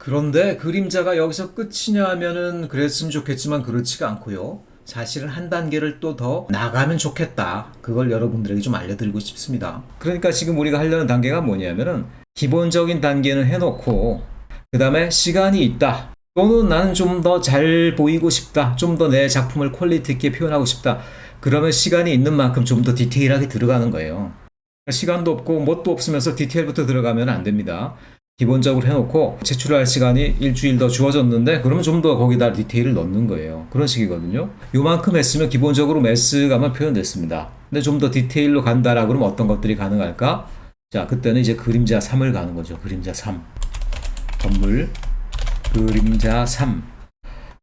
그런데 그림자가 여기서 끝이냐 하면은 그랬으면 좋겠지만 그렇지가 않고요. 사실은 한 단계를 또 더 나가면 좋겠다. 그걸 여러분들에게 좀 알려드리고 싶습니다. 그러니까 지금 우리가 하려는 단계가 뭐냐면은 기본적인 단계는 해놓고 그 다음에 시간이 있다. 또는 나는 좀 더 잘 보이고 싶다. 좀 더 내 작품을 퀄리티 있게 표현하고 싶다. 그러면 시간이 있는 만큼 좀 더 디테일하게 들어가는 거예요. 시간도 없고 뭣도 없으면서 디테일부터 들어가면 안 됩니다. 기본적으로 해놓고 제출할 시간이 일주일 더 주어졌는데 그러면 좀 더 거기다 디테일을 넣는 거예요. 그런 식이거든요. 요만큼 했으면 기본적으로 매스가만 표현됐습니다. 근데 좀 더 디테일로 간다라 그러면 어떤 것들이 가능할까? 자, 그때는 이제 그림자 3을 가는 거죠. 그림자 3. 건물 그림자 3.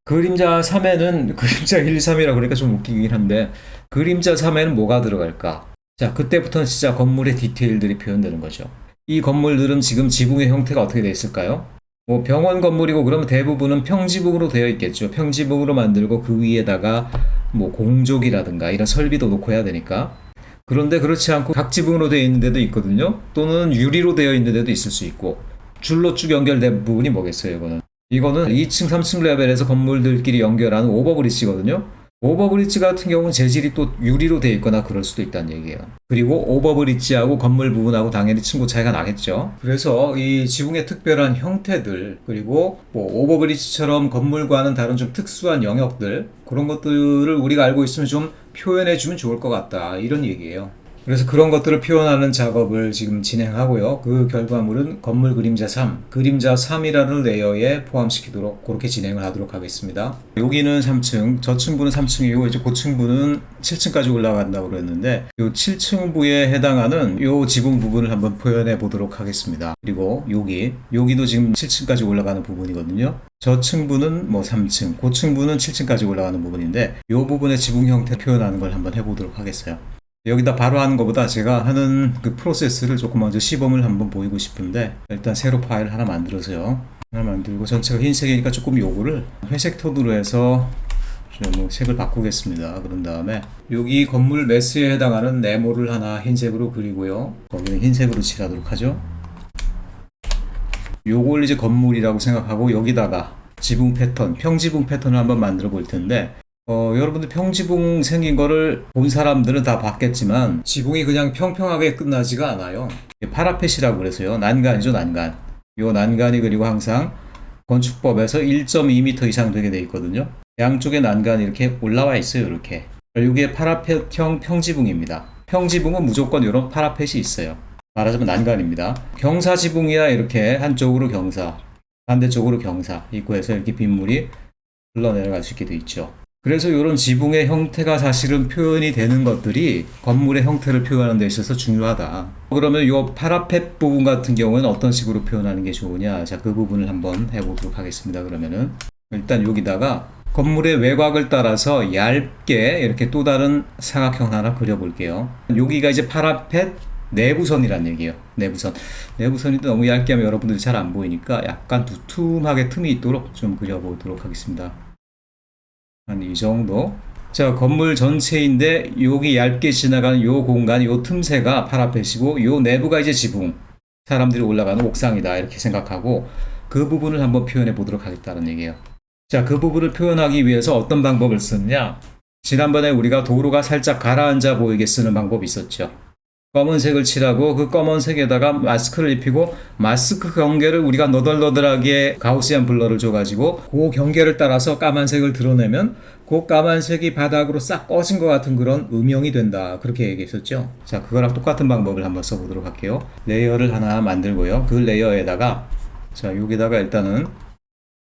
그림자 3에는 그림자 1, 3이라 그러니까 좀 웃기긴 한데 그림자 3에는 뭐가 들어갈까? 자, 그때부터는 진짜 건물의 디테일들이 표현되는 거죠. 이 건물들은 지금 지붕의 형태가 어떻게 되어 있을까요? 뭐 병원 건물이고 그러면 대부분은 평지붕으로 되어 있겠죠. 평지붕으로 만들고 그 위에다가 뭐 공족이라든가 이런 설비도 놓고 해야 되니까. 그런데 그렇지 않고 각지붕으로 되어 있는 데도 있거든요. 또는 유리로 되어 있는 데도 있을 수 있고. 줄로 쭉 연결된 부분이 뭐겠어요, 이거는 2층, 3층 레벨에서 건물들끼리 연결하는 오버브리지거든요. 오버브리지 같은 경우는 재질이 또 유리로 되어 있거나 그럴 수도 있다는 얘기예요. 그리고 오버브리지하고 건물 부분하고 당연히 층고 차이가 나겠죠. 그래서 이 지붕의 특별한 형태들 그리고 뭐 오버브리지처럼 건물과는 다른 좀 특수한 영역들 그런 것들을 우리가 알고 있으면 좀 표현해 주면 좋을 것 같다 이런 얘기예요. 그래서 그런 것들을 표현하는 작업을 지금 진행하고요. 그 결과물은 건물 그림자 3, 그림자 3이라는 레이어에 포함시키도록 그렇게 진행을 하도록 하겠습니다. 여기는 3층, 저 층부는 3층이고 이제 고층부는 7층까지 올라간다고 그랬는데 이 7층부에 해당하는 이 지붕 부분을 한번 표현해 보도록 하겠습니다. 그리고 여기도 지금 7층까지 올라가는 부분이거든요. 저 층부는 뭐 3층, 고층부는 7층까지 올라가는 부분인데 이 부분의 지붕 형태 표현하는 걸 한번 해보도록 하겠어요. 여기다 바로 하는 것보다 제가 하는 그 프로세스를 조금 먼저 시범을 한번 보이고 싶은데 일단 새로 파일 하나 만들어서요. 하나 만들고 전체가 흰색이니까 조금 요거를 회색 톤으로 해서 좀 색을 바꾸겠습니다. 그런 다음에 여기 건물 매스에 해당하는 네모를 하나 흰색으로 그리고요. 거기는 흰색으로 칠하도록 하죠. 요걸 이제 건물이라고 생각하고 여기다가 지붕 패턴, 평지붕 패턴을 한번 만들어 볼 텐데 여러분들 평지붕 생긴 거를 본 사람들은 다 봤겠지만 지붕이 그냥 평평하게 끝나지가 않아요. 파라펫이라고 그래서요. 난간이죠, 난간. 요 난간이 그리고 항상 건축법에서 1.2m 이상 되게 돼 있거든요. 양쪽에 난간이 이렇게 올라와 있어요, 이렇게. 이게 파라펫형 평지붕입니다. 평지붕은 무조건 이런 파라펫이 있어요. 말하자면 난간입니다. 경사지붕이야 이렇게 한쪽으로 경사, 반대쪽으로 경사 있고 해서 이렇게 빗물이 흘러내려갈 수 있게 돼 있죠. 그래서 이런 지붕의 형태가 사실은 표현이 되는 것들이 건물의 형태를 표현하는 데 있어서 중요하다. 그러면 이 파라펫 부분 같은 경우는 어떤 식으로 표현하는 게 좋으냐? 자, 그 부분을 한번 해보도록 하겠습니다. 그러면은 일단 여기다가 건물의 외곽을 따라서 얇게 이렇게 또 다른 사각형 하나 그려볼게요. 여기가 이제 파라펫 내부선이란 얘기예요. 내부선이 너무 얇게 하면 여러분들이 잘 안 보이니까 약간 두툼하게 틈이 있도록 좀 그려보도록 하겠습니다. 한 이 정도. 자, 건물 전체인데 여기 얇게 지나가는 요 공간, 요 틈새가 파라펫이고 요 내부가 이제 지붕. 사람들이 올라가는 옥상이다 이렇게 생각하고 그 부분을 한번 표현해 보도록 하겠다는 얘기예요. 자, 그 부분을 표현하기 위해서 어떤 방법을 쓰느냐? 지난번에 우리가 도로가 살짝 가라앉아 보이게 쓰는 방법이 있었죠. 검은색을 칠하고 그 검은색에다가 마스크를 입히고 마스크 경계를 우리가 너덜너덜하게 가우시안 블러를 줘가지고 그 경계를 따라서 까만색을 드러내면 그 까만색이 바닥으로 싹 꺼진 것 같은 그런 음영이 된다 그렇게 얘기했었죠. 자, 그거랑 똑같은 방법을 한번 써보도록 할게요. 레이어를 하나 만들고요. 그 레이어에다가 자, 여기다가 일단은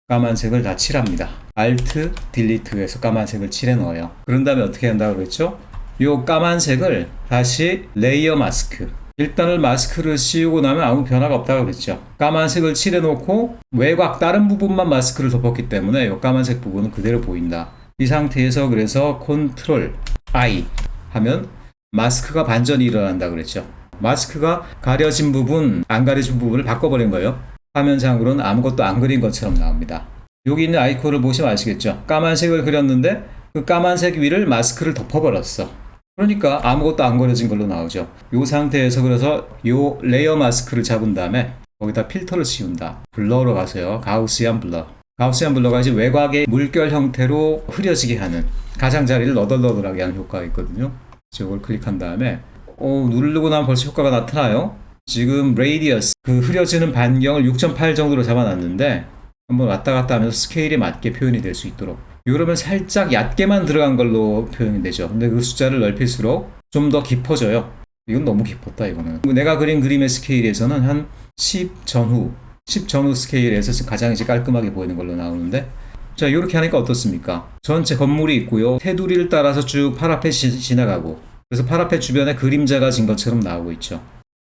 까만색을 다 칠합니다. Alt, Delete해서 까만색을 칠해 넣어요. 그런 다음에 어떻게 한다고 그랬죠? 요 까만색을 다시 레이어 마스크. 일단은 마스크를 씌우고 나면 아무 변화가 없다고 그랬죠. 까만색을 칠해 놓고 외곽 다른 부분만 마스크를 덮었기 때문에 요 까만색 부분은 그대로 보인다. 이 상태에서 그래서 컨트롤 I 하면 마스크가 반전이 일어난다 그랬죠. 마스크가 가려진 부분, 안 가려진 부분을 바꿔버린 거예요. 화면상으로는 아무것도 안 그린 것처럼 나옵니다. 여기 있는 아이콘을 보시면 아시겠죠. 까만색을 그렸는데 그 까만색 위를 마스크를 덮어버렸어. 그러니까 아무것도 안 그려진 걸로 나오죠. 이 상태에서 그래서 이 레이어 마스크를 잡은 다음에 거기다 필터를 씌운다. 블러로 가세요. 가우시안 블러. 가우시안 블러가 이제 외곽의 물결 형태로 흐려지게 하는, 가장자리를 너덜너덜하게 하는 효과가 있거든요. 이걸 클릭한 다음에 누르고 나면 벌써 효과가 나타나요. 지금 레이디어스, 그 흐려지는 반경을 6.8 정도로 잡아놨는데 한번 왔다 갔다 하면서 스케일에 맞게 표현이 될 수 있도록, 이러면 살짝 얕게만 들어간 걸로 표현이 되죠. 근데 그 숫자를 넓힐수록 좀 더 깊어져요. 이건 너무 깊었다. 이거는 내가 그린 그림의 스케일에서는 한 10 전후 스케일에서 지금 가장 이제 깔끔하게 보이는 걸로 나오는데, 자, 이렇게 하니까 어떻습니까? 전체 건물이 있고요. 테두리를 따라서 쭉 파라펫이 지나가고, 그래서 파라펫 주변에 그림자가 진 것처럼 나오고 있죠.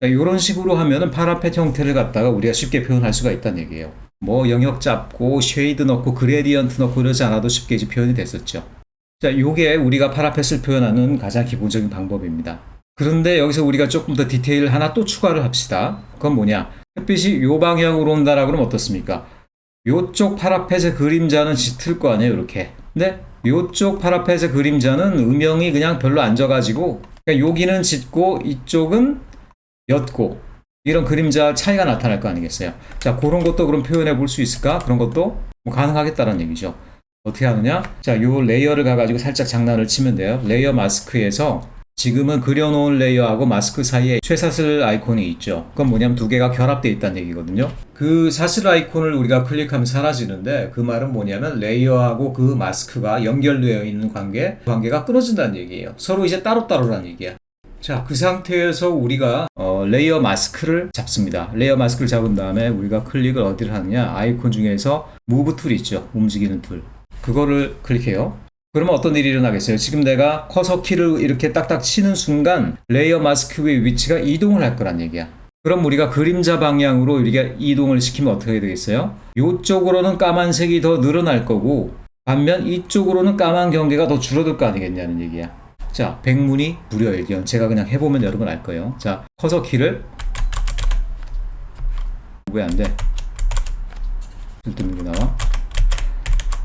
이런 식으로 하면은 파라펫 형태를 갖다가 우리가 쉽게 표현할 수가 있다는 얘기예요. 뭐 영역 잡고 쉐이드 넣고 그레디언트 넣고 이러지 않아도 쉽게 이제 표현이 됐었죠. 자, 요게 우리가 파라펫을 표현하는 가장 기본적인 방법입니다. 그런데 여기서 우리가 조금 더 디테일 하나 또 추가를 합시다. 그건 뭐냐? 햇빛이 요 방향으로 온다라고 그러면 어떻습니까? 요쪽 파라펫의 그림자는 짙을 거 아니에요, 이렇게. 근데 요쪽 파라펫의 그림자는 음영이 그냥 별로 안 져가지고, 그러니까 여기는 짙고 이쪽은 옅고, 이런 그림자 차이가 나타날 거 아니겠어요? 자, 그런 것도 그럼 표현해 볼 수 있을까? 그런 것도 뭐 가능하겠다는 얘기죠. 어떻게 하느냐? 자, 요 레이어를 가가지고 살짝 장난을 치면 돼요. 레이어 마스크에서 지금은 그려놓은 레이어하고 마스크 사이에 쇠사슬 아이콘이 있죠. 그건 뭐냐면 두 개가 결합되어 있다는 얘기거든요. 그 사슬 아이콘을 우리가 클릭하면 사라지는데, 그 말은 뭐냐면 레이어하고 그 마스크가 연결되어 있는 관계가 끊어진다는 얘기예요. 서로 이제 따로따로라는 얘기야. 자, 그 상태에서 우리가 레이어 마스크를 잡습니다. 레이어 마스크를 잡은 다음에 우리가 클릭을 어디를 하느냐? 아이콘 중에서 무브 툴이 있죠. 움직이는 툴. 그거를 클릭해요. 그러면 어떤 일이 일어나겠어요? 지금 내가 커서 키를 이렇게 딱딱 치는 순간 레이어 마스크의 위치가 이동을 할 거란 얘기야. 그럼 우리가 그림자 방향으로 우리가 이동을 시키면 어떻게 되겠어요? 이쪽으로는 까만색이 더 늘어날 거고, 반면 이쪽으로는 까만 경계가 더 줄어들 거 아니겠냐는 얘기야. 자, 백문이 불여일견. 제가 그냥 해보면 여러분 알 거예요. 자, 커서 키를, 왜 안 돼? 쓸데없는 게 나와.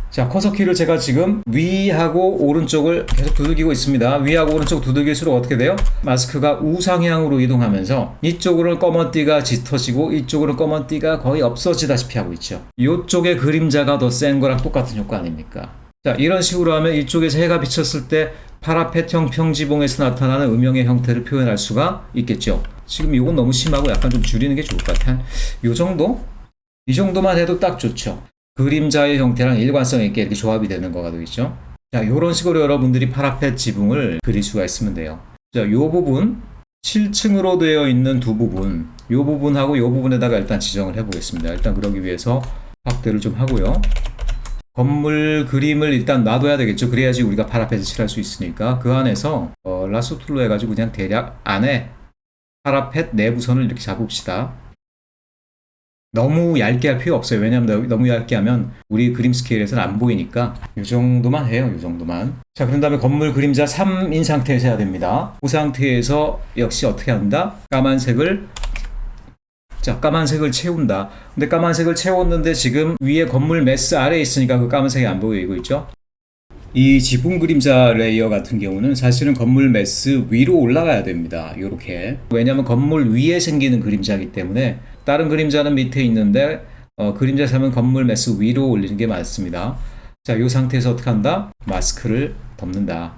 자, 커서 키를 제가 지금 위하고 오른쪽을 계속 두들기고 있습니다. 위하고 오른쪽 두들길수록 어떻게 돼요? 마스크가 우상향으로 이동하면서 이쪽으로는 검은 띠가 짙어지고 이쪽으로는 검은 띠가 거의 없어지다시피 하고 있죠. 이쪽의 그림자가 더 센 거랑 똑같은 효과 아닙니까? 자, 이런 식으로 하면 이쪽에서 해가 비쳤을 때 파라펫형 평지봉에서 나타나는 음영의 형태를 표현할 수가 있겠죠. 지금 이건 너무 심하고 약간 좀 줄이는 게 좋을 것 같아요. 요 정도? 이 정도만 해도 딱 좋죠. 그림자의 형태랑 일관성 있게 이렇게 조합이 되는 거가 되겠죠. 자, 이런 식으로 여러분들이 파라펫 지붕을 그릴 수가 있으면 돼요. 자, 요 부분 7층으로 되어 있는 두 부분, 요 부분하고 요 부분에다가 일단 지정을 해보겠습니다. 일단 그러기 위해서 확대를 좀 하고요. 건물 그림을 일단 놔둬야 되겠죠. 그래야지 우리가 파라펫을 칠할 수 있으니까. 그 안에서 라sso 툴로 해가지고 그냥 대략 안에 파라펫 내부선을 이렇게 잡읍시다. 너무 얇게 할 필요 없어요. 왜냐하면 너무 얇게 하면 우리 그림 스케일에서는 안 보이니까 이 정도만 해요. 이 정도만. 자, 그런 다음에 건물 그림자 3인 상태에서 해야 됩니다. 그 상태에서 역시 어떻게 한다? 까만색을 채운다. 근데 까만색을 채웠는데 지금 위에 건물 매스 아래에 있으니까 그 까만색이 안 보이고 있죠. 이 지붕 그림자 레이어 같은 경우는 사실은 건물 매스 위로 올라가야 됩니다. 이렇게. 왜냐하면 건물 위에 생기는 그림자이기 때문에 다른 그림자는 밑에 있는데 그림자 3은 건물 매스 위로 올리는 게 맞습니다. 자, 이 상태에서 어떻게 한다? 마스크를 덮는다.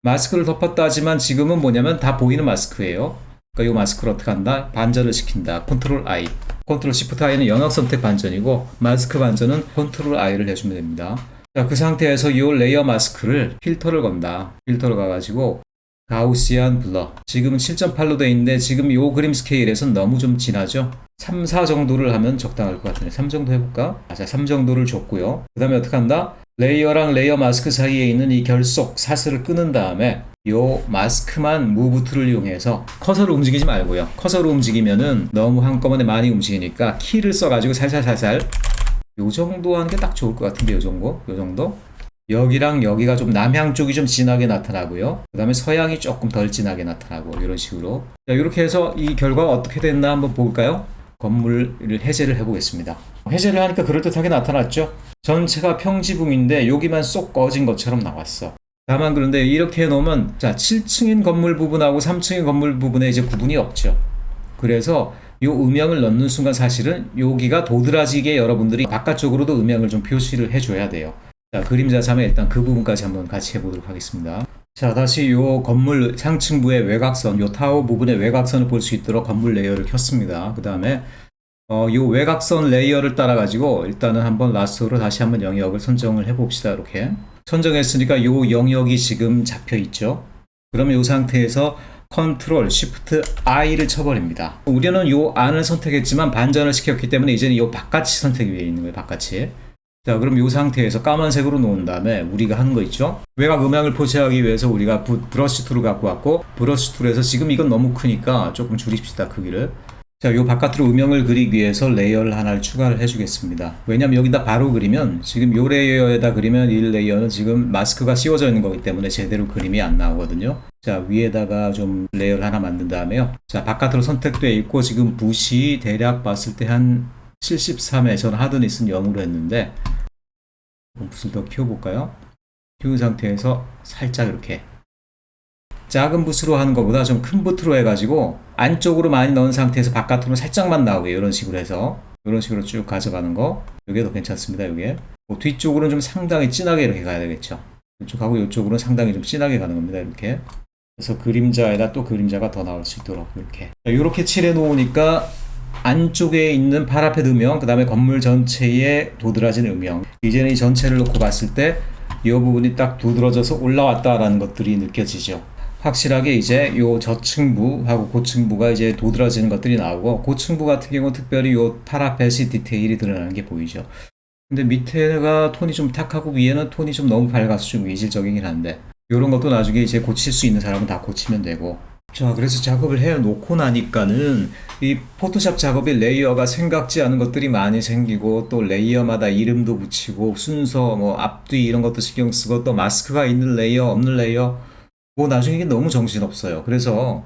마스크를 덮었다 하지만 지금은 뭐냐면 다 보이는 마스크예요. 그러니까 이 마스크를 어떻게 한다? 반전을 시킨다. 컨트롤 I. 컨트롤 시프트 I는 영역 선택 반전이고 마스크 반전은 컨트롤 I를 해주면 됩니다. 자, 그 상태에서 이 레이어 마스크를 필터를 건다. 필터로 가가지고 가우시안 블러. 지금은 7.8로 돼 있는데 지금 이 그림 스케일에서는 너무 좀 진하죠? 3, 4 정도를 하면 적당할 것 같은데 3 정도 해볼까? 자, 3 정도를 줬고요. 그 다음에 어떻게 한다? 레이어랑 레이어 마스크 사이에 있는 이 결속 사슬을 끊은 다음에 이 마스크만 무브 툴을 이용해서 커서를 움직이지 말고요. 커서로 움직이면은 너무 한꺼번에 많이 움직이니까 키를 써가지고 살살살살 요 정도 하는 게 딱 좋을 것 같은데 요 정도? 여기랑 여기가 좀 남향 쪽이 좀 진하게 나타나고요. 그 다음에 서향이 조금 덜 진하게 나타나고 이런 식으로. 자, 이렇게 해서 이 결과가 어떻게 됐나 한번 볼까요? 건물을 해제를 해보겠습니다. 해제를 하니까 그럴듯하게 나타났죠? 전체가 평지붕인데 여기만 쏙 꺼진 것처럼 나왔어. 다만 그런데 이렇게 해놓으면 자, 7층인 건물 부분하고 3층인 건물 부분에 이제 구분이 없죠. 그래서 요 음영을 넣는 순간 사실은 여기가 도드라지게 여러분들이 바깥쪽으로도 음영을 좀 표시를 해줘야 돼요. 자, 그림자 3에 일단 그 부분까지 한번 같이 해보도록 하겠습니다. 자, 다시 요 건물 상층부의 외곽선, 요 타워 부분의 외곽선을 볼 수 있도록 건물 레이어를 켰습니다. 그 다음에 요 외곽선 레이어를 따라 가지고 일단은 한번 라스트로 다시 한번 영역을 선정을 해 봅시다. 이렇게 선정했으니까 요 영역이 지금 잡혀 있죠. 그러면 이 상태에서 컨트롤 쉬프트 I를 쳐버립니다. 우리는 요 안을 선택했지만 반전을 시켰기 때문에 이제는 요 바깥이 선택이 되어 있는 거예요. 바깥이. 자, 그럼 이 상태에서 까만색으로 놓은 다음에 우리가 하는 거 있죠? 외곽 음향을 표시하기 위해서 우리가 브러쉬 툴을 갖고 왔고, 브러쉬 툴에서 지금 이건 너무 크니까 조금 줄입시다, 크기를. 자, 요 바깥으로 음영을 그리기 위해서 레이어를 하나를 추가를 해주겠습니다. 왜냐면 여기다 바로 그리면, 지금 요 레이어에다 그리면 이 레이어는 지금 마스크가 씌워져 있는 거기 때문에 제대로 그림이 안 나오거든요. 자, 위에다가 좀 레이어를 하나 만든 다음에요. 자, 바깥으로 선택되어 있고, 지금 붓이 대략 봤을 때 한 73에 저는 하드니스는 0으로 했는데, 붓을 더 키워볼까요? 키운 상태에서 살짝 이렇게 작은 붓으로 하는 것보다 좀 큰 붓으로 해가지고 안쪽으로 많이 넣은 상태에서 바깥으로 살짝만 나오게 이런 식으로 해서 이런 식으로 쭉 가져가는 거, 이게 더 괜찮습니다. 이게 뒤쪽으로는 좀 상당히 진하게 이렇게 가야 되겠죠. 이쪽하고 이쪽으로는 상당히 좀 진하게 가는 겁니다. 이렇게. 그래서 그림자에다 또 그림자가 더 나올 수 있도록 이렇게. 이렇게 칠해 놓으니까 안쪽에 있는 파라펫 음영, 그 다음에 건물 전체에 도드라진 음영, 이제는 이 전체를 놓고 봤을 때 이 부분이 딱 도드라져서 올라왔다라는 것들이 느껴지죠. 확실하게 이제 요 저층부하고 고층부가 이제 도드라지는 것들이 나오고, 고층부 같은 경우는 특별히 요 파라펫이 디테일이 드러나는 게 보이죠. 근데 밑에가 톤이 좀 탁하고 위에는 톤이 좀 너무 밝아서 좀 이질적이긴 한데, 요런 것도 나중에 이제 고칠 수 있는 사람은 다 고치면 되고. 자, 그래서 작업을 해 놓고 나니까는 이 포토샵 작업이 레이어가 생각지 않은 것들이 많이 생기고, 또 레이어마다 이름도 붙이고 순서 뭐 앞뒤 이런 것도 신경 쓰고, 또 마스크가 있는 레이어 없는 레이어, 뭐 나중에 이게 너무 정신없어요. 그래서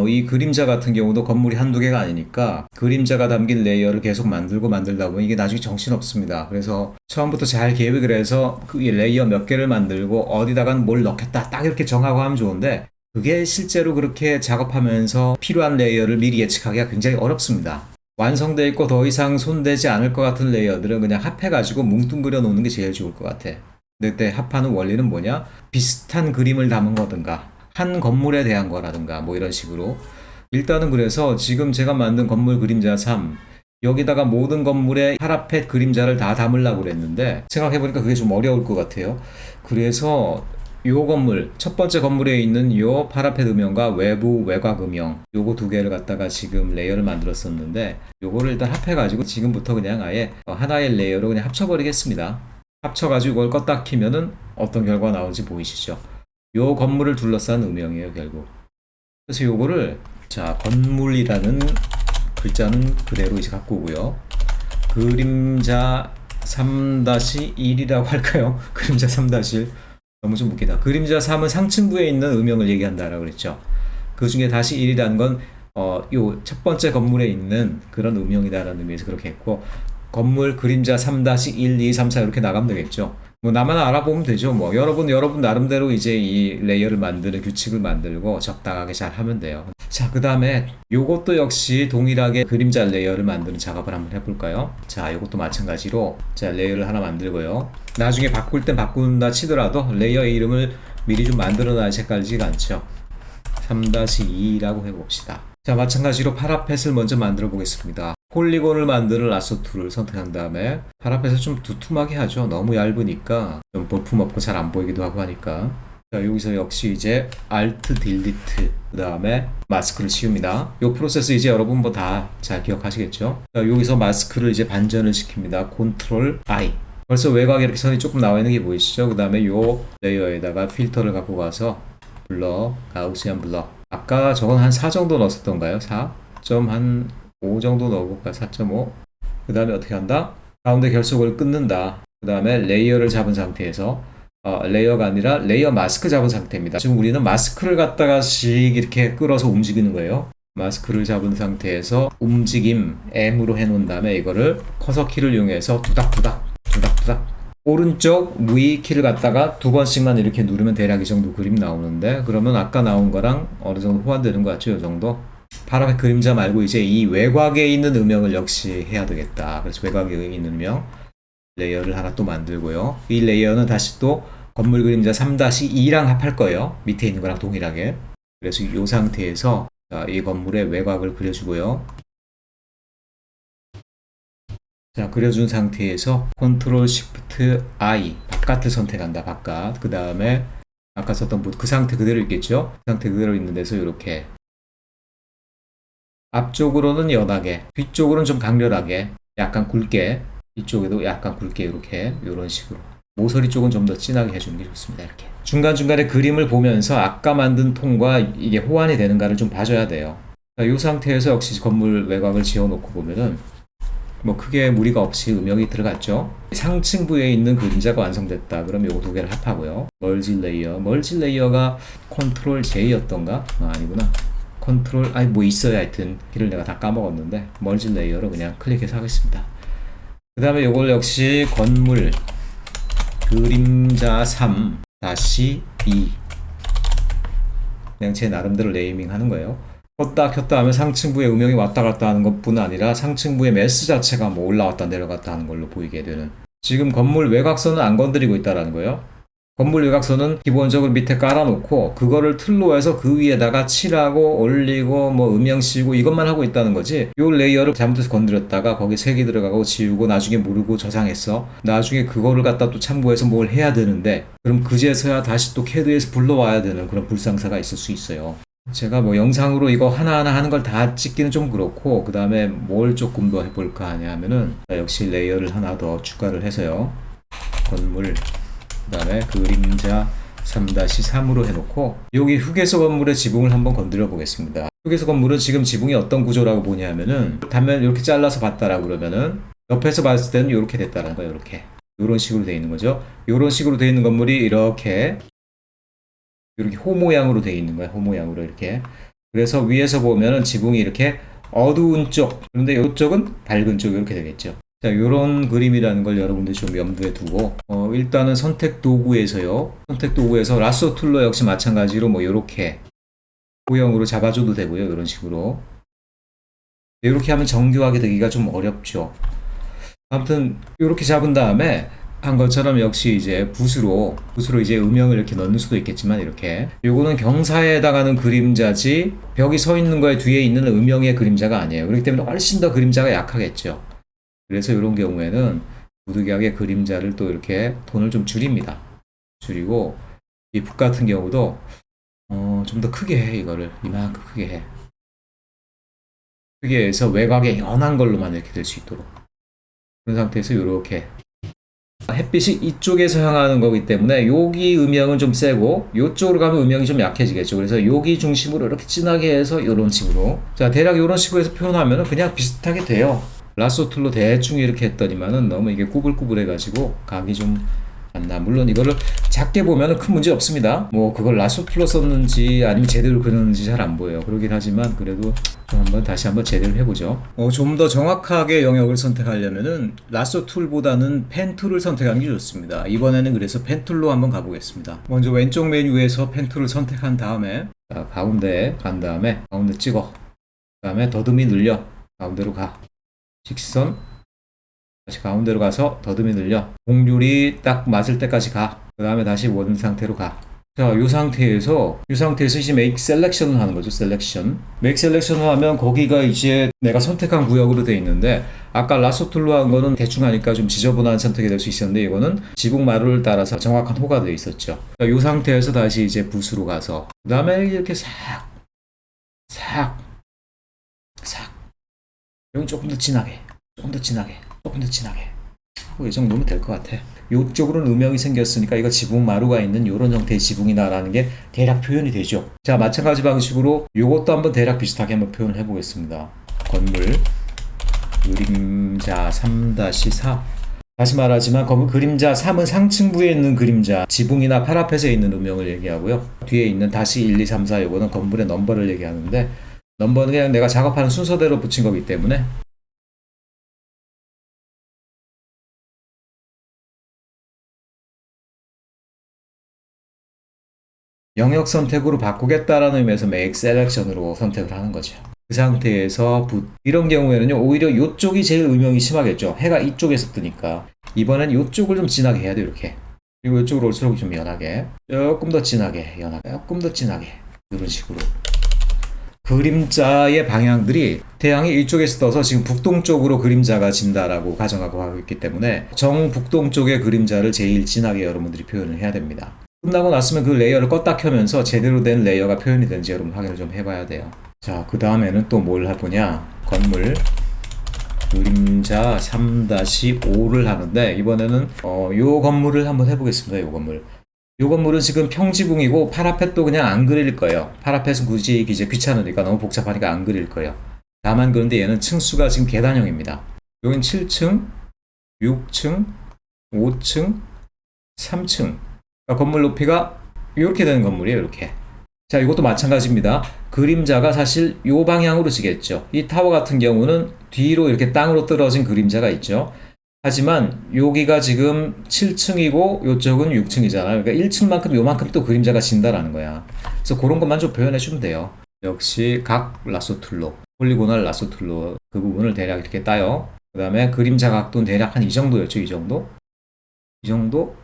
이 그림자 같은 경우도 건물이 한두 개가 아니니까 그림자가 담긴 레이어를 계속 만들다 보면 이게 나중에 정신없습니다. 그래서 처음부터 잘 계획을 해서 그 레이어 몇 개를 만들고 어디다가 뭘 넣겠다 딱 이렇게 정하고 하면 좋은데, 그게 실제로 그렇게 작업하면서 필요한 레이어를 미리 예측하기가 굉장히 어렵습니다. 완성되어 있고 더 이상 손대지 않을 것 같은 레이어들은 그냥 합해가지고 뭉뚱그려 놓는 게 제일 좋을 것 같아. 그때 합하는 원리는 뭐냐? 비슷한 그림을 담은 거든가 한 건물에 대한 거라든가 뭐 이런 식으로. 일단은 그래서 지금 제가 만든 건물 그림자 3, 여기다가 모든 건물의 파라펫 그림자를 다 담으려고 그랬는데 생각해보니까 그게 좀 어려울 것 같아요. 그래서 요 건물, 첫 번째 건물에 있는 요 파라펫 음영과 외부 외곽 음영, 요거 두 개를 갖다가 지금 레이어를 만들었었는데, 요거를 일단 합해가지고 지금부터 그냥 아예 하나의 레이어로 그냥 합쳐버리겠습니다. 합쳐가지고 이걸 껐다 키면은 어떤 결과가 나오는지 보이시죠? 요 건물을 둘러싼 음영이에요, 결국. 그래서 요거를, 자, 건물이라는 글자는 그대로 이제 갖고 오고요. 그림자 3-1이라고 할까요? 그림자 3-1. 너무 좀 웃기다. 그림자 3은 상층부에 있는 음영을 얘기한다라고 그랬죠. 그 중에 다시 1이라는 건, 요 첫 번째 건물에 있는 그런 음영이다라는 의미에서 그렇게 했고, 건물 그림자 3-1, 2, 3, 4 이렇게 나가면 되겠죠. 뭐 나만 알아보면 되죠. 뭐 여러분 나름대로 이제 이 레이어를 만드는 규칙을 만들고 적당하게 잘 하면 돼요. 자, 그 다음에 요것도 역시 동일하게 그림자 레이어를 만드는 작업을 한번 해볼까요? 자, 요것도 마찬가지로 자, 레이어를 하나 만들고요. 나중에 바꿀 땐 바꾼다 치더라도 레이어의 이름을 미리 좀 만들어 놔야 헷갈리지가 않죠. 3-2라고 해봅시다. 자, 마찬가지로 파라펫을 먼저 만들어 보겠습니다. 폴리곤을 만드는 라sso 툴을 선택한 다음에 파라펫을 좀 두툼하게 하죠. 너무 얇으니까 좀 볼품없고 잘 안 보이기도 하고 하니까. 자, 여기서 역시 이제 Alt Delete 그 다음에 마스크를 씌웁니다. 이 프로세스 이제 여러분 뭐 다 잘 기억하시겠죠? 자, 여기서 마스크를 이제 반전을 시킵니다. Ctrl I. 벌써 외곽에 이렇게 선이 조금 나와 있는 게 보이시죠? 그 다음에 이 레이어에다가 필터를 갖고 가서 블러, 가우시안 블러. 아까 저건 한 4 정도 넣었었던가요? 4? 한 5 정도 넣어볼까요? 4.5. 그 다음에 어떻게 한다? 가운데 결속을 끊는다. 그 다음에 레이어를 잡은 상태에서 레이어가 아니라 레이어 마스크 잡은 상태입니다. 지금 우리는 마스크를 갖다가씩 이렇게 끌어서 움직이는 거예요. 마스크를 잡은 상태에서 움직임 M으로 해놓은 다음에 이거를 커서 키를 이용해서 두닥두닥 오른쪽 위 키를 갖다가 2번씩만 이렇게 누르면 대략 이 정도 그림 나오는데, 그러면 아까 나온 거랑 어느 정도 호환되는 것 같죠? 이 정도. 파란색 그림자 말고 이제 이 외곽에 있는 음영을 역시 해야 되겠다. 그래서 외곽에 있는 음영 레이어를 하나 또 만들고요. 이 레이어는 다시 또 건물 그림자 3-2랑 합할 거예요. 밑에 있는 거랑 동일하게. 그래서 이 상태에서 이 건물의 외곽을 그려주고요. 자, 그려준 상태에서 컨트롤 시프트 I 바깥을 선택한다. 바깥. 그 다음에 아까 썼던 그 상태 그대로 있겠죠? 그 상태 그대로 있는 데서 이렇게 앞쪽으로는 연하게, 뒤쪽으로는 좀 강렬하게, 약간 굵게, 이쪽에도 약간 굵게 이렇게 이런 식으로 모서리 쪽은 좀 더 진하게 해주는 게 좋습니다. 이렇게 중간중간에 그림을 보면서 아까 만든 톤과 이게 호환이 되는가를 좀 봐줘야 돼요. 이 상태에서 역시 건물 외곽을 지어놓고 보면은 뭐 크게 무리가 없이 음영이 들어갔죠. 상층부에 있는 그림자가 완성됐다. 그럼 요거 두 개를 합하고요. 멀지 레이어. 멀지 레이어가 컨트롤 J였던가? 아니구나. 컨트롤, 아니 뭐 있어요. 하여튼 길을 내가 다 까먹었는데 멀지 레이어로 그냥 클릭해서 하겠습니다. 그 다음에 요걸 역시 건물 그림자 3-2 그냥 제 나름대로 네이밍 하는 거예요. 껐다 켰다 하면 상층부에 음영이 왔다 갔다 하는 것뿐 아니라 상층부의 매스 자체가 뭐 올라왔다 내려갔다 하는 걸로 보이게 되는, 지금 건물 외곽선은 안 건드리고 있다는 거예요. 건물 외곽선은 기본적으로 밑에 깔아놓고 그거를 틀로 해서 그 위에다가 칠하고 올리고 뭐 음영 씌우고 이것만 하고 있다는 거지. 요 레이어를 잘못해서 건드렸다가 거기 색이 들어가고 지우고 나중에 모르고 저장했어. 나중에 그거를 갖다 또 참고해서 뭘 해야 되는데 그럼 그제서야 다시 또 캐드에서 불러와야 되는 그런 불상사가 있을 수 있어요. 제가 뭐 영상으로 이거 하나하나 하는 걸 다 찍기는 좀 그렇고, 그 다음에 뭘 조금 더 해볼까 하냐면은 역시 레이어를 하나 더 추가를 해서요. 건물 그 다음에 그림자 3-3으로 해놓고 여기 휴게소 건물의 지붕을 한번 건드려 보겠습니다. 휴게소 건물은 지금 지붕이 어떤 구조라고 보냐면은 단면 이렇게 잘라서 봤다라 그러면은 옆에서 봤을 때는 이렇게 됐다는 거예요. 이렇게 이런 식으로 돼 있는 거죠. 이런 식으로 돼 있는 건물이 이렇게 호 모양으로 돼 있는 거예요. 호 모양으로 이렇게. 그래서 위에서 보면은 지붕이 이렇게 어두운 쪽, 그런데 이쪽은 밝은 쪽 이렇게 되겠죠. 자, 이런 그림이라는 걸 여러분들 좀 염두에 두고 일단은 선택 도구에서요. 선택 도구에서 라sso 툴로 역시 마찬가지로 뭐 이렇게 호형으로 잡아줘도 되고요. 이런 식으로. 이렇게 하면 정교하게 되기가 좀 어렵죠. 아무튼 이렇게 잡은 다음에 한 것처럼 역시 이제 붓으로 이제 음영을 이렇게 넣는 수도 있겠지만 이렇게 요거는 경사에 해당하는 그림자지 벽이 서 있는 거에 뒤에 있는 음영의 그림자가 아니에요. 그렇기 때문에 훨씬 더 그림자가 약하겠죠. 그래서 이런 경우에는 부득이하게 그림자를 또 이렇게 톤을 좀 줄입니다. 줄이고 이 붓 같은 경우도 좀 더 크게 해. 이거를 이만큼 크게 해. 크게 해서 외곽에 연한 걸로만 이렇게 될 수 있도록. 그런 상태에서 이렇게 햇빛이 이쪽에서 향하는 거기 때문에 여기 음영은 좀 세고 이쪽으로 가면 음영이 좀 약해지겠죠. 그래서 여기 중심으로 이렇게 진하게 해서 이런 식으로, 자 대략 이런 식으로 해서 표현하면 그냥 비슷하게 돼요. 라sso 툴로 대충 이렇게 했더니만은 너무 이게 꾸불꾸불해 가지고 각이 좀 안 나. 물론 이거를 작게 보면은 큰 문제 없습니다. 뭐 그걸 라sso 툴로 썼는지 아니면 제대로 그렸는지 잘 안 보여요. 그러긴 하지만 그래도 좀 다시 한번 제대로 해보죠. 좀 더 정확하게 영역을 선택하려면은 라sso 툴보다는 펜 툴을 선택하는 게 좋습니다. 이번에는 그래서 펜 툴로 한번 가보겠습니다. 먼저 왼쪽 메뉴에서 펜 툴을 선택한 다음에 자, 가운데 간 다음에 가운데 찍어. 그 다음에 더듬이 늘려. 가운데로 가. 직선 다시 가운데로 가서 더듬이 늘려. 곡률이 딱 맞을 때까지 가. 그 다음에 다시 원 상태로 가. 자, 이 상태에서 이제 make selection을 하는 거죠. selection. make selection을 하면 거기가 이제 내가 선택한 구역으로 돼 있는데 아까 라sso 툴로 한 거는 대충 하니까 좀 지저분한 선택이 될 수 있었는데 이거는 지붕 마루를 따라서 정확한 호가 되어 있었죠. 자, 이 상태에서 다시 이제 붓으로 가서 그 다음에 이렇게 싹 여기 조금 더 진하게 이 정도면 될 것 같아. 이쪽으로는 음영이 생겼으니까 이거 지붕 마루가 있는 이런 형태의 지붕이다라는 게 대략 표현이 되죠. 자, 마찬가지 방식으로 이것도 한번 대략 비슷하게 한번 표현을 해보겠습니다. 건물 그림자 3-4. 다시 말하지만 건물 그림자 3은 상층부에 있는 그림자, 지붕이나 파라펫에 있는 음영을 얘기하고요. 뒤에 있는 다시 1, 2, 3, 4 이거는 건물의 넘버를 얘기하는데 넘버는 그냥 내가 작업하는 순서대로 붙인 거기 때문에 영역 선택으로 바꾸겠다라는 의미에서 make selection으로 선택을 하는 거죠. 그 상태에서 붓. 이런 경우에는요, 오히려 이쪽이 제일 음영이 심하겠죠. 해가 이쪽에서 뜨니까. 이번엔 이쪽을 좀 진하게 해야 돼요, 이렇게. 그리고 이쪽으로 올수록 좀 연하게. 조금 더 진하게, 연하게. 조금 더 진하게. 이런 식으로. 그림자의 방향들이 태양이 이쪽에서 떠서 지금 북동쪽으로 그림자가 진다라고 가정하고 하고 있기 때문에 정북동쪽의 그림자를 제일 진하게 여러분들이 표현을 해야 됩니다. 끝나고 났으면 그 레이어를 껐다 켜면서 제대로 된 레이어가 표현이 되는지 여러분 확인을 좀 해봐야 돼요. 자, 그 다음에는 또 뭘 해보냐. 건물 그림자 3-5를 하는데 이번에는 요 건물을 한번 해보겠습니다. 요 건물. 요 건물은 지금 평지붕이고 파라펫도 그냥 안 그릴 거예요. 파라펫은 굳이 이제 귀찮으니까 너무 복잡하니까 안 그릴 거예요. 다만 그런데 얘는 층수가 지금 계단형입니다. 여긴 7층, 6층, 5층, 3층. 그러니까 건물 높이가 이렇게 되는 건물이에요. 이렇게. 자, 이것도 마찬가지입니다. 그림자가 사실 요 방향으로 지겠죠. 이 타워 같은 경우는 뒤로 이렇게 땅으로 떨어진 그림자가 있죠. 하지만 여기가 지금 7층이고 이쪽은 6층이잖아요. 그러니까 1층만큼 요만큼 또 그림자가 진다라는 거야. 그래서 그런 것만 좀 표현해 주면 돼요. 역시 각 라쏘툴로, 폴리고널 라쏘툴로 그 부분을 대략 이렇게 따요. 그 다음에 그림자 각도는 대략 한 이 정도였죠. 이 정도? 이 정도?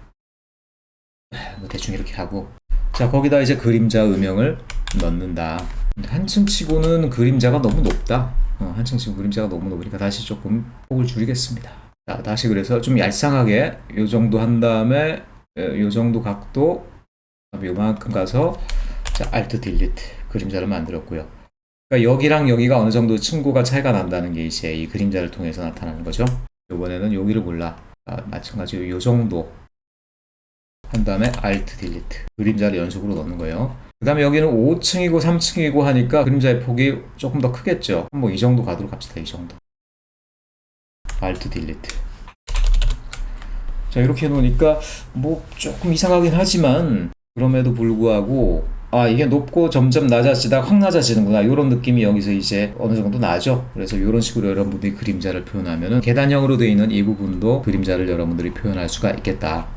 뭐 대충 이렇게 하고. 자, 거기다 이제 그림자 음영을 넣는다. 한층 치고는 그림자가 너무 높다. 한층 치고 그림자가 너무 높으니까 다시 조금 폭을 줄이겠습니다. 자, 다시 그래서 좀 얄쌍하게 요 정도 한 다음에 요 정도 각도 요만큼 가서 자, Alt Delete 그림자를 만들었고요. 그러니까 여기랑 여기가 어느 정도 층고가 차이가 난다는 게 이제 이 그림자를 통해서 나타나는 거죠. 이번에는 여기를 골라. 마찬가지로 요 정도 한 다음에 Alt Delete 그림자를 연속으로 넣는 거예요. 그 다음에 여기는 5층이고 3층이고 하니까 그림자의 폭이 조금 더 크겠죠. 뭐 이 정도 가도록 합시다. 이 정도. Alt Delete. 자, 이렇게 해놓으니까 뭐 조금 이상하긴 하지만 그럼에도 불구하고 이게 높고 점점 낮아지다 확 낮아지는구나 이런 느낌이 여기서 이제 어느 정도 나죠. 그래서 이런 식으로 여러분들이 그림자를 표현하면은 계단형으로 되어 있는 이 부분도 그림자를 여러분들이 표현할 수가 있겠다.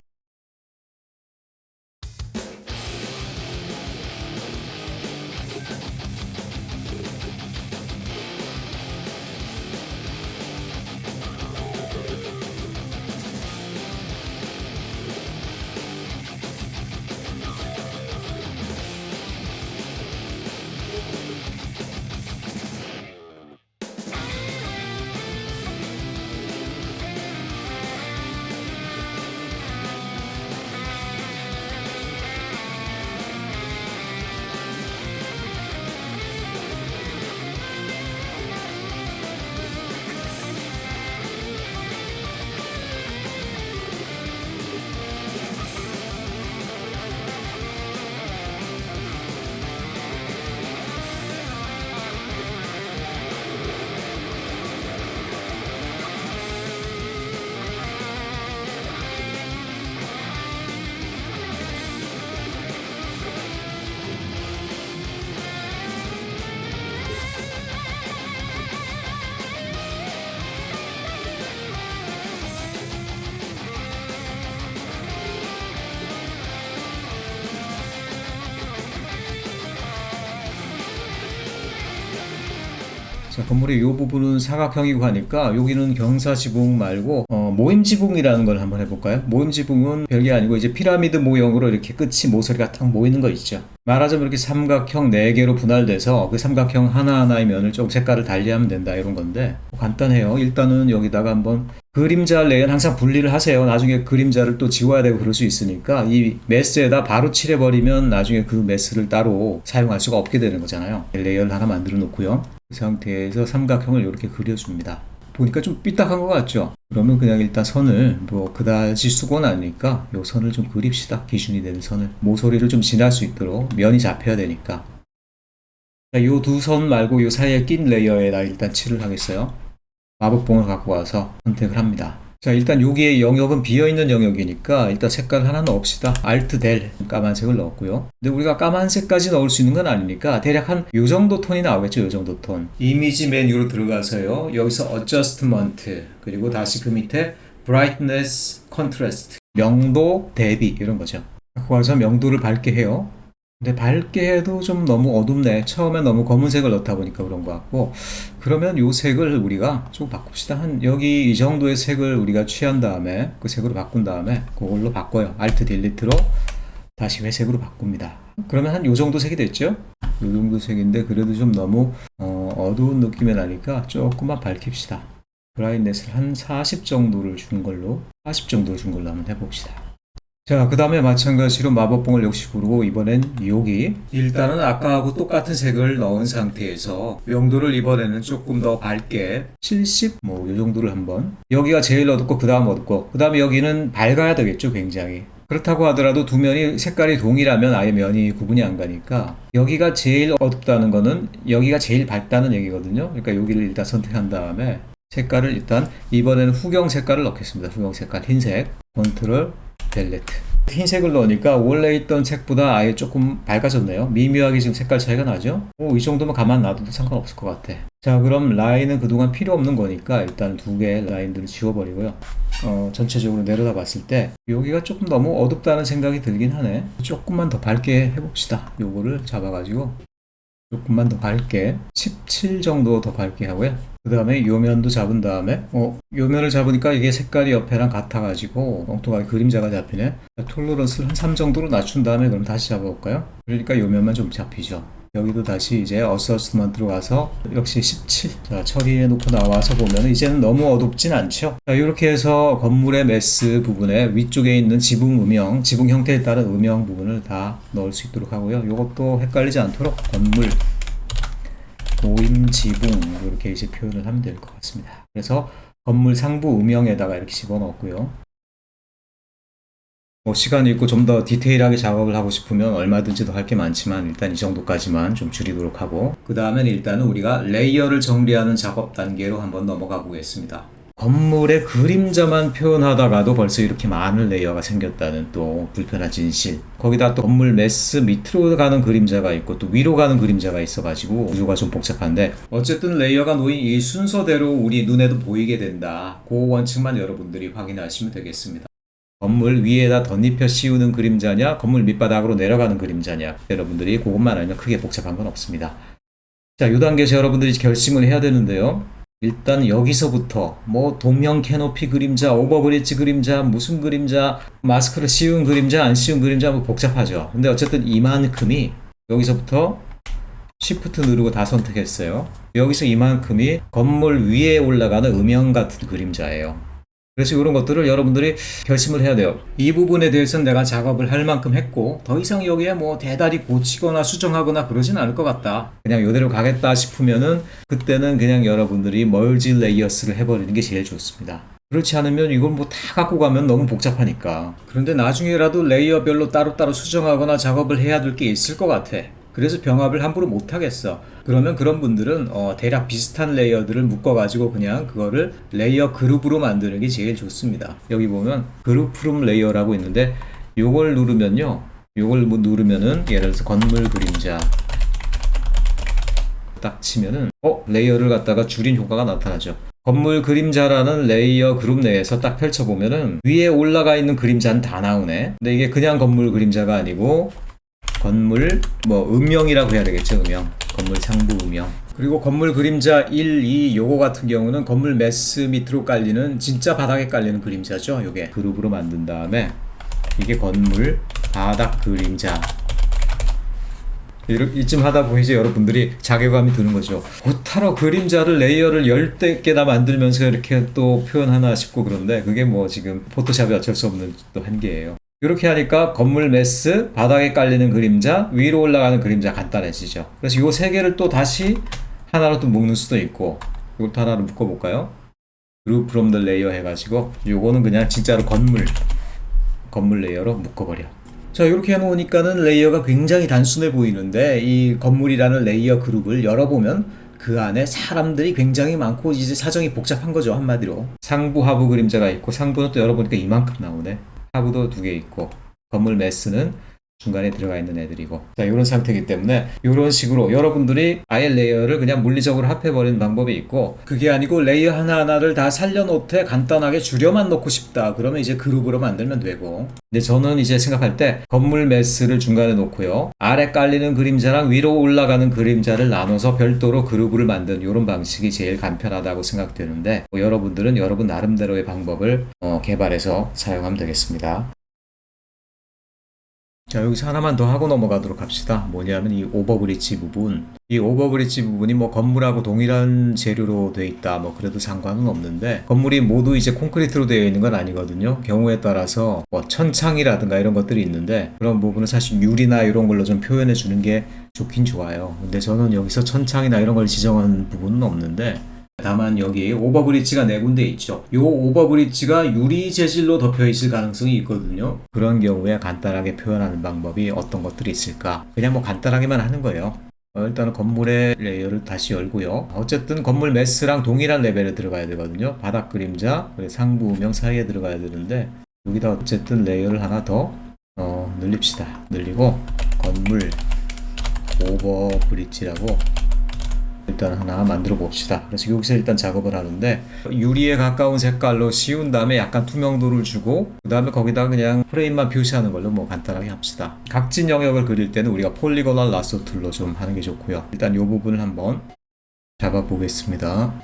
자, 건물의 이 부분은 사각형이고 하니까 여기는 경사지붕 말고 모임지붕이라는 걸 한번 해볼까요? 모임지붕은 별게 아니고 이제 피라미드 모형으로 이렇게 끝이 모서리가 딱 모이는 거 있죠. 말하자면 이렇게 삼각형 4개로 분할돼서 그 삼각형 하나하나의 면을 좀 색깔을 달리하면 된다 이런 건데 간단해요. 일단은 여기다가 한번 그림자 레이어는 항상 분리를 하세요. 나중에 그림자를 또 지워야 되고 그럴 수 있으니까 이 메스에다 바로 칠해버리면 나중에 그 메스를 따로 사용할 수가 없게 되는 거잖아요. 레이어를 하나 만들어 놓고요. 그 상태에서 삼각형을 이렇게 그려줍니다. 보니까 좀 삐딱한 것 같죠? 그러면 그냥 일단 선을 뭐 그다지 수고는 아니니까 이 선을 좀 그립시다. 기준이 되는 선을. 모서리를 좀 지날 수 있도록 면이 잡혀야 되니까. 자, 이 두 선 말고 이 사이에 낀 레이어에다 일단 칠을 하겠어요. 마법봉을 갖고 와서 선택을 합니다. 자, 일단 여기에 영역은 비어있는 영역이니까 일단 색깔 하나 넣읍시다. Alt Del 까만색을 넣었고요. 근데 우리가 까만색까지 넣을 수 있는 건 아니니까 대략 한 요 정도 톤이 나오겠죠. 요 정도 톤. 이미지 메뉴로 들어가서요. 여기서 Adjustment 그리고 다시 그 밑에 Brightness, Contrast 명도, 대비 이런 거죠. 갖고 와서 명도를 밝게 해요. 근데 밝게 해도 좀 너무 어둡네. 처음에 너무 검은색을 넣다 보니까 그런 것 같고. 그러면 요 색을 우리가 좀 바꿉시다. 한 여기 이 정도의 색을 우리가 취한 다음에 그 색으로 바꾼 다음에 그걸로 바꿔요. Alt 딜리트로 다시 회색으로 바꿉니다. 그러면 한 요 정도 색이 됐죠? 요 정도 색인데 그래도 좀 너무 어두운 느낌이 나니까 조금만 밝힙시다. 브라이트넷을 한 40 정도를 준 걸로 한번 해봅시다. 자, 그 다음에 마찬가지로 마법봉을 역시 고르고 이번엔 여기 일단은 아까하고 똑같은 색을 넣은 상태에서 명도를 이번에는 조금 더 밝게 70 뭐 이 정도를 한번, 여기가 제일 어둡고 그 다음 어둡고 그 다음에 여기는 밝아야 되겠죠. 굉장히 그렇다고 하더라도 두 면이 색깔이 동일하면 아예 면이 구분이 안 가니까 여기가 제일 어둡다는 거는 여기가 제일 밝다는 얘기거든요. 그러니까 여기를 일단 선택한 다음에 색깔을 일단 이번에는 후경 색깔을 넣겠습니다. 후경 색깔 흰색 컨트롤 벨레트. 흰색을 넣으니까 원래 있던 색보다 아예 조금 밝아졌네요. 미묘하게 지금 색깔 차이가 나죠. 이 정도면 가만 놔둬도 상관없을 것 같아. 자, 그럼 라인은 그동안 필요 없는 거니까 일단 두 개의 라인들을 지워버리고요. 전체적으로 내려다 봤을 때 여기가 조금 너무 어둡다는 생각이 들긴 하네. 조금만 더 밝게 해봅시다. 요거를 잡아가지고 조금만 더 밝게 17 정도 더 밝게 하고요. 그 다음에 요면도 잡은 다음에 요면을 잡으니까 이게 색깔이 옆에랑 같아가지고 엉뚱하게 그림자가 잡히네. 톨러런스를 한 3 정도로 낮춘 다음에 그럼 다시 잡아볼까요? 그러니까 요면만 좀 잡히죠. 여기도 다시 이제 어서스먼트로 가서 역시 17. 자, 처리해 놓고 나와서 보면 이제는 너무 어둡진 않죠. 자, 이렇게 해서 건물의 메스 부분에 위쪽에 있는 지붕 음영, 지붕 형태에 따른 음영 부분을 다 넣을 수 있도록 하고요. 이것도 헷갈리지 않도록 건물 모임 지붕 이렇게 이제 표현을 하면 될 것 같습니다. 그래서 건물 상부 음영에다가 이렇게 집어넣었고요. 시간이 있고 좀 더 디테일하게 작업을 하고 싶으면 얼마든지 더 할 게 많지만 일단 이 정도까지만 좀 줄이도록 하고, 그 다음엔 일단은 우리가 레이어를 정리하는 작업 단계로 한번 넘어가 보겠습니다. 건물의 그림자만 표현하다가도 벌써 이렇게 많은 레이어가 생겼다는 또 불편한 진실. 거기다 또 건물 메스 밑으로 가는 그림자가 있고 또 위로 가는 그림자가 있어가지고 구조가 좀 복잡한데, 어쨌든 레이어가 놓인 이 순서대로 우리 눈에도 보이게 된다. 그 원칙만 여러분들이 확인하시면 되겠습니다. 건물 위에다 덧입혀 씌우는 그림자냐, 건물 밑바닥으로 내려가는 그림자냐, 여러분들이 그것만 알면 크게 복잡한 건 없습니다. 자, 이 단계에서 여러분들이 결심을 해야 되는데요. 일단 여기서부터 뭐 동명 캐노피 그림자, 오버브리지 그림자, 무슨 그림자, 마스크를 씌운 그림자, 안 씌운 그림자 뭐 복잡하죠. 근데 어쨌든 이만큼이 여기서부터 Shift 누르고 다 선택했어요. 여기서 이만큼이 건물 위에 올라가는 음영 같은 그림자예요. 그래서 이런 것들을 여러분들이 결심을 해야 돼요. 이 부분에 대해서는 내가 작업을 할 만큼 했고 더 이상 여기에 뭐 대단히 고치거나 수정하거나 그러진 않을 것 같다. 그냥 이대로 가겠다 싶으면은 그때는 그냥 여러분들이 멀지 레이어스를 해버리는 게 제일 좋습니다. 그렇지 않으면 이걸 뭐 다 갖고 가면 너무 복잡하니까. 그런데 나중에라도 레이어별로 따로따로 수정하거나 작업을 해야 될 게 있을 것 같아. 그래서 병합을 함부로 못 하겠어. 그러면 그런 분들은 대략 비슷한 레이어들을 묶어가지고 그냥 그거를 레이어 그룹으로 만드는 게 제일 좋습니다. 여기 보면 그룹 프롬 레이어라고 있는데 요걸 누르면요, 요걸 누르면은 예를 들어서 건물 그림자 딱 치면은 레이어를 갖다가 줄인 효과가 나타나죠. 건물 그림자라는 레이어 그룹 내에서 딱 펼쳐보면은 위에 올라가 있는 그림자는 다 나오네. 근데 이게 그냥 건물 그림자가 아니고 건물 음영이라고 해야 되겠죠. 음영, 건물 상부 음영. 그리고 건물 그림자 1, 2 요거 같은 경우는 건물 메스 밑으로 깔리는 진짜 바닥에 깔리는 그림자죠. 요게 그룹으로 만든 다음에 이게 건물 바닥 그림자. 이쯤 하다 보니 이제 여러분들이 자괴감이 드는 거죠. 어떻게 그림자를 레이어를 10대 개나 만들면서 이렇게 또 표현하나 싶고, 그런데 그게 뭐 지금 포토샵이 어쩔 수 없는 또 한계예요. 이렇게 하니까 건물 메스, 바닥에 깔리는 그림자, 위로 올라가는 그림자 간단해지죠. 그래서 요 세 개를 또 다시 하나로 또 묶는 수도 있고, 이것도 하나로 묶어볼까요? 그룹 프롬 더 레이어 해가지고 요거는 그냥 진짜로 건물 레이어로 묶어버려. 자, 이렇게 해놓으니까는 레이어가 굉장히 단순해 보이는데 이 건물이라는 레이어 그룹을 열어보면 그 안에 사람들이 굉장히 많고 이제 사정이 복잡한 거죠. 한마디로 상부 하부 그림자가 있고, 상부는 또 열어보니까 이만큼 나오네. 하부도 2개 있고, 건물 메스는 중간에 들어가 있는 애들이고. 자, 이런 상태이기 때문에 이런 식으로 여러분들이 아예 레이어를 그냥 물리적으로 합해버리는 방법이 있고, 그게 아니고 레이어 하나하나를 다 살려놓되 간단하게 줄여만 놓고 싶다. 그러면 이제 그룹으로 만들면 되고. 근데 저는 이제 생각할 때 건물 매스를 중간에 놓고요. 아래 깔리는 그림자랑 위로 올라가는 그림자를 나눠서 별도로 그룹을 만든 이런 방식이 제일 간편하다고 생각되는데, 여러분들은 여러분 나름대로의 방법을 개발해서 사용하면 되겠습니다. 자, 여기서 하나만 더 하고 넘어가도록 합시다. 뭐냐면 이 오버브릿지 부분. 이 오버브릿지 부분이 뭐 건물하고 동일한 재료로 되어 있다. 뭐 그래도 상관은 없는데, 건물이 모두 이제 콘크리트로 되어 있는 건 아니거든요. 경우에 따라서 뭐 천창이라든가 이런 것들이 있는데, 그런 부분은 사실 유리나 이런 걸로 좀 표현해 주는 게 좋긴 좋아요. 근데 저는 여기서 천창이나 이런 걸 지정한 부분은 없는데, 다만 여기 오버브릿지가 4군데 있죠. 이 오버브릿지가 유리 재질로 덮여 있을 가능성이 있거든요. 그런 경우에 간단하게 표현하는 방법이 어떤 것들이 있을까? 그냥 뭐 간단하게만 하는 거예요. 일단은 건물의 레이어를 다시 열고요. 어쨌든 건물 매스랑 동일한 레벨에 들어가야 되거든요. 바닥 그림자, 상부 음영 사이에 들어가야 되는데, 여기다 어쨌든 레이어를 하나 더 늘립시다. 늘리고 건물 오버브릿지라고 일단 하나 만들어 봅시다. 그래서 여기서 일단 작업을 하는데, 유리에 가까운 색깔로 씌운 다음에 약간 투명도를 주고, 그 다음에 거기다 그냥 프레임만 표시하는 걸로 뭐 간단하게 합시다. 각진 영역을 그릴 때는 우리가 폴리고널 라소 툴로 좀 하는 게 좋고요. 일단 이 부분을 한번 잡아 보겠습니다.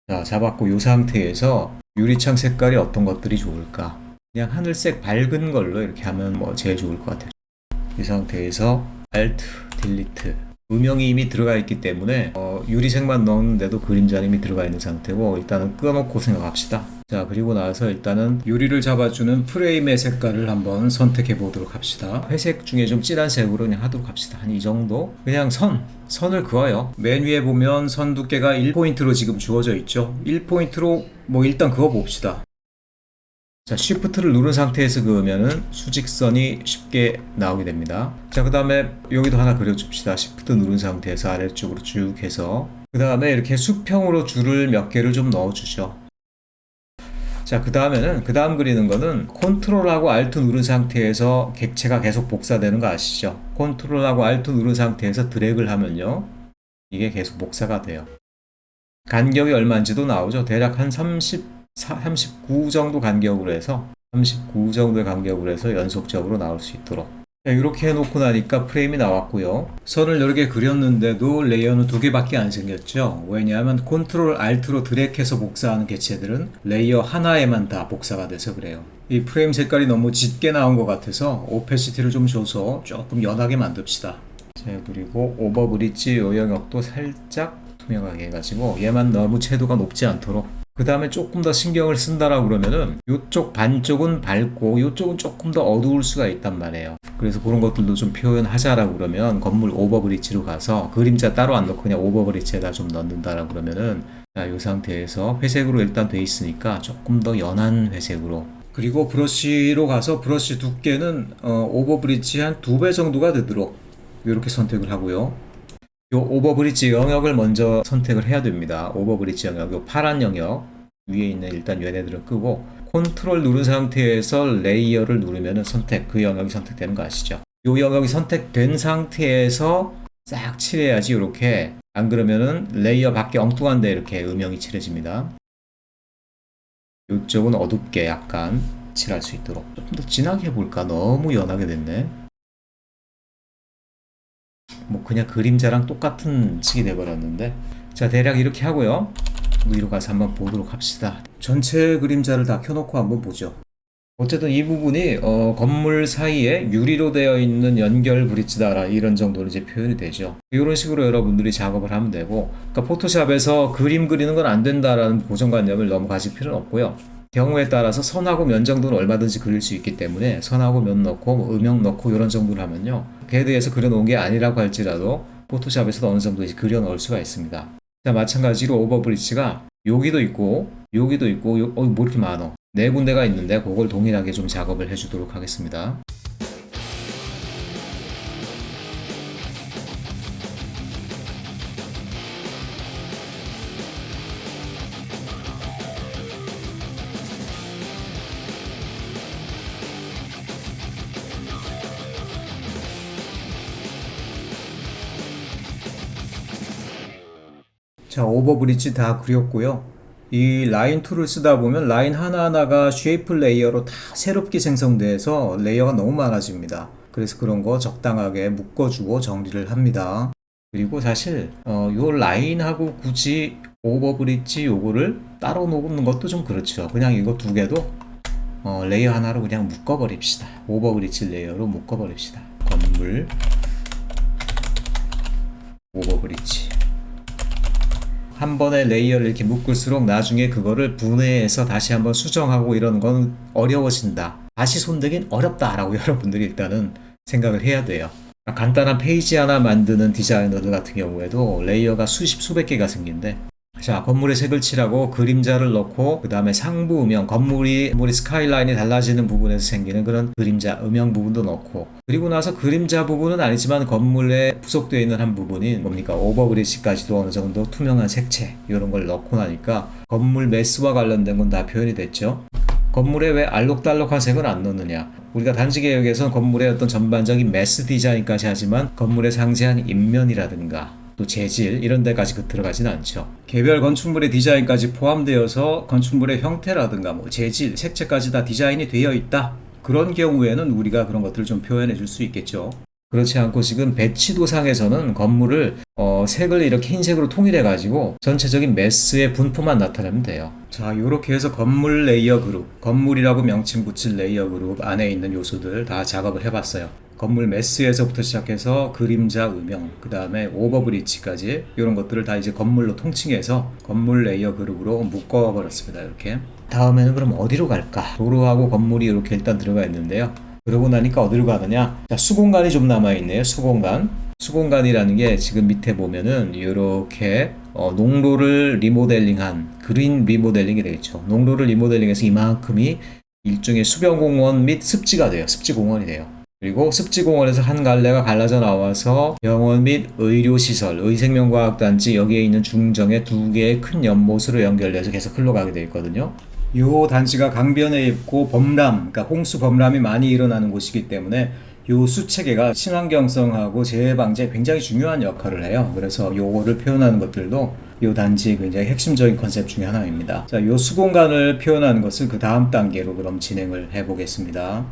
자, 잡았고 이 상태에서 유리창 색깔이 어떤 것들이 좋을까? 그냥 하늘색 밝은 걸로 이렇게 하면 뭐 제일 좋을 것 같아요. 이 상태에서 Alt, Delete. 음영이 이미 들어가 있기 때문에 유리색만 넣었는데도 그림자는 이미 들어가 있는 상태고, 일단은 끄놓고 생각합시다. 자, 그리고 나서 일단은 유리를 잡아주는 프레임의 색깔을 한번 선택해 보도록 합시다. 회색 중에 좀 진한 색으로 그냥 하도록 합시다. 한 이 정도? 그냥 선을 그어요. 맨 위에 보면 선 두께가 1포인트로 지금 주어져 있죠. 1포인트로 뭐 일단 그어 봅시다. 자, Shift를 누른 상태에서 그으면은 수직선이 쉽게 나오게 됩니다. 자, 그 다음에 여기도 하나 그려줍시다. Shift 누른 상태에서 아래쪽으로 쭉 해서, 그 다음에 이렇게 수평으로 줄을 몇 개를 좀 넣어주죠. 자, 그 다음 그리는 거는 컨트롤하고 Alt 누른 상태에서 객체가 계속 복사되는 거 아시죠? 컨트롤하고 Alt 누른 상태에서 드래그를 하면요, 이게 계속 복사가 돼요. 간격이 얼마인지도 나오죠. 대략 한 39 정도 간격으로 해서 39 정도의 간격으로 해서 연속적으로 나올 수 있도록. 자, 이렇게 해놓고 나니까 프레임이 나왔고요. 선을 여러 개 그렸는데도 레이어는 2개밖에 안 생겼죠. 왜냐하면 컨트롤 Alt로 드래그해서 복사하는 개체들은 레이어 하나에만 다 복사가 돼서 그래요. 이 프레임 색깔이 너무 짙게 나온 것 같아서 오페시티를 좀 줘서 조금 연하게 만듭시다. 자, 그리고 오버브릿지 요 영역도 살짝 투명하게 해가지고 얘만 너무 채도가 높지 않도록. 그 다음에 조금 더 신경을 쓴다라고 그러면은 이쪽 반쪽은 밝고 이쪽은 조금 더 어두울 수가 있단 말이에요. 그래서 그런 것들도 좀 표현하자라고 그러면 건물 오버브릿지로 가서 그림자 따로 안 넣고 그냥 오버브릿지에다 좀 넣는다라고 그러면은, 자, 이 상태에서 회색으로 일단 돼 있으니까 조금 더 연한 회색으로, 그리고 브러쉬로 가서 브러쉬 두께는 오버브릿지 한 2배 정도가 되도록 이렇게 선택을 하고요. 요 오버브릿지 영역을 먼저 선택을 해야 됩니다. 오버브릿지 영역, 요 파란 영역 위에 있는 일단 얘네들을 끄고 컨트롤 누른 상태에서 레이어를 누르면은 그 영역이 선택되는 거 아시죠? 요 영역이 선택된 상태에서 싹 칠해야지. 이렇게 안 그러면은 레이어 밖에 엉뚱한데 이렇게 음영이 칠해집니다. 이쪽은 어둡게 약간 칠할 수 있도록 조금 더 진하게 해볼까? 너무 연하게 됐네. 뭐 그냥 그림자랑 똑같은 식이 돼버렸는데, 자, 대략 이렇게 하고요. 위로 가서 한번 보도록 합시다. 전체 그림자를 다 켜놓고 한번 보죠. 어쨌든 이 부분이 건물 사이에 유리로 되어 있는 연결 브릿지다, 이런 정도로 이제 표현이 되죠. 이런 식으로 여러분들이 작업을 하면 되고, 그러니까 포토샵에서 그림 그리는 건 안 된다라는 고정관념을 너무 가질 필요는 없고요. 경우에 따라서 선하고 면 정도는 얼마든지 그릴 수 있기 때문에 선하고 면 넣고 뭐 음영 넣고 이런 정도를 하면요, 캐드에서 그려놓은 게 아니라고 할지라도 포토샵에서도 어느 정도 그려 넣을 수가 있습니다. 자, 마찬가지로 오버브릿지가 여기도 있고 여기도 있고 뭐 이렇게 많어. 4군데가 있는데 그걸 동일하게 좀 작업을 해주도록 하겠습니다. 자, 오버브릿지 다 그렸고요. 이 라인 툴을 쓰다 보면 라인 하나하나가 쉐이프 레이어로 다 새롭게 생성돼서 레이어가 너무 많아집니다. 그래서 그런 거 적당하게 묶어주고 정리를 합니다. 그리고 사실 요 라인하고 굳이 오버브릿지 요거를 따로 놓는 것도 좀 그렇죠. 그냥 이거 두 개도 레이어 하나로 그냥 묶어버립시다. 오버브릿지 레이어로 묶어버립시다. 건물 오버브릿지 한 번에 레이어를 이렇게 묶을수록 나중에 그거를 분해해서 다시 한번 수정하고 이러는 건 어려워진다. 다시 손대긴 어렵다라고 여러분들이 일단은 생각을 해야 돼요. 간단한 페이지 하나 만드는 디자이너들 같은 경우에도 레이어가 수십 수백 개가 생긴데, 자, 건물에 색을 칠하고 그림자를 넣고 그 다음에 상부 음영, 건물이 스카이라인이 달라지는 부분에서 생기는 그런 그림자, 음영 부분도 넣고, 그리고 나서 그림자 부분은 아니지만 건물에 부속되어 있는 한 부분인 뭡니까 오버브릿지까지도 어느 정도 투명한 색채 이런 걸 넣고 나니까 건물 매스와 관련된 건 다 표현이 됐죠. 건물에 왜 알록달록한 색을 안 넣느냐? 우리가 단지 개혁에서는 건물의 어떤 전반적인 매스 디자인까지 하지만 건물의 상세한 인면이라든가 또 재질 이런 데까지 들어가지는 않죠. 개별 건축물의 디자인까지 포함되어서 건축물의 형태라든가 뭐 재질, 색채까지 다 디자인이 되어 있다. 그런 경우에는 우리가 그런 것들을 좀 표현해 줄 수 있겠죠. 그렇지 않고 지금 배치도상에서는 건물을 색을 이렇게 흰색으로 통일해 가지고 전체적인 매스의 분포만 나타내면 돼요. 자, 이렇게 해서 건물 레이어 그룹, 건물이라고 명칭 붙일 레이어 그룹 안에 있는 요소들 다 작업을 해봤어요. 건물 매스에서부터 시작해서 그림자 음영, 그 다음에 오버브릿지까지 이런 것들을 다 이제 건물로 통칭해서 건물 레이어 그룹으로 묶어버렸습니다. 이렇게. 다음에는 그럼 어디로 갈까? 도로하고 건물이 이렇게 일단 들어가 있는데요. 그러고 나니까 어디로 가느냐? 자, 수공간이 좀 남아있네요. 수공간. 수공간이라는 게 지금 밑에 보면은 이렇게 농로를 리모델링한 그린 리모델링이 되겠죠. 농로를 리모델링해서 이만큼이 일종의 수변공원 및 습지가 돼요. 습지공원이 돼요. 그리고 습지공원에서 한 갈래가 갈라져 나와서 병원 및 의료시설, 의생명과학단지 여기에 있는 중정의 두 개의 큰 연못으로 연결돼서 계속 흘러가게 되어 있거든요. 요 단지가 강변에 있고 범람, 그러니까 홍수 범람이 많이 일어나는 곳이기 때문에 요 수체계가 친환경성하고 재해 방지에 굉장히 중요한 역할을 해요. 그래서 요거를 표현하는 것들도 요 단지의 굉장히 핵심적인 컨셉 중에 하나입니다. 자, 요 수공간을 표현하는 것을 그 다음 단계로 그럼 진행을 해 보겠습니다.